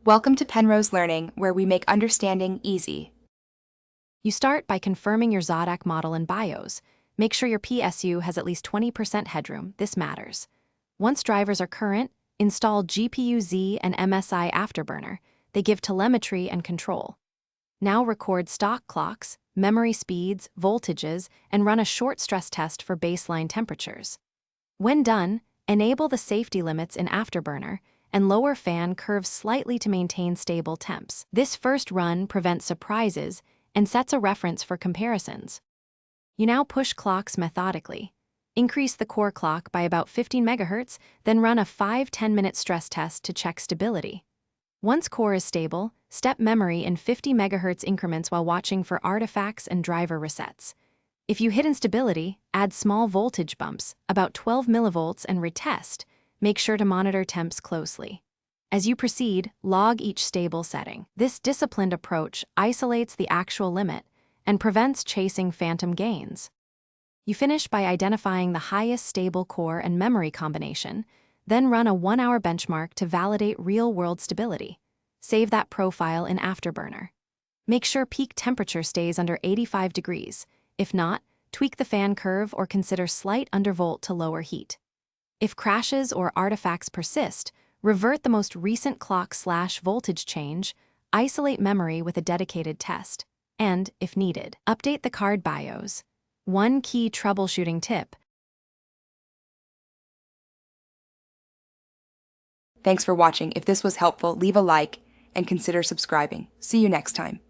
Welcome to Penrose Learning, where we make understanding easy. You start by confirming your Zotac model in BIOS. Make sure your PSU has at least 20% headroom. This matters. Once drivers are current, install GPU-Z and MSI Afterburner. They give telemetry and control. Now record stock clocks, memory speeds, voltages, and run a short stress test for baseline temperatures. When done, enable the safety limits in Afterburner and lower fan curves slightly to maintain stable temps. This first run prevents surprises and sets a reference for comparisons. You now push clocks methodically. Increase the core clock by about 15 MHz, then run a 5-10-minute stress test to check stability. Once core is stable, step memory in 50 MHz increments while watching for artifacts and driver resets. If you hit instability, add small voltage bumps, about 12 millivolts, and retest. Make sure to monitor temps closely. As you proceed, log each stable setting. This disciplined approach isolates the actual limit and prevents chasing phantom gains. You finish by identifying the highest stable core and memory combination, then run a 1-hour benchmark to validate real-world stability. Save that profile in Afterburner. Make sure peak temperature stays under 85 degrees. If not, tweak the fan curve or consider slight undervolt to lower heat. If crashes or artifacts persist, revert the most recent clock/voltage change, isolate memory with a dedicated test, and, if needed, update the card BIOS. One key troubleshooting tip. Thanks for watching. If this was helpful, leave a like and consider subscribing. See you next time.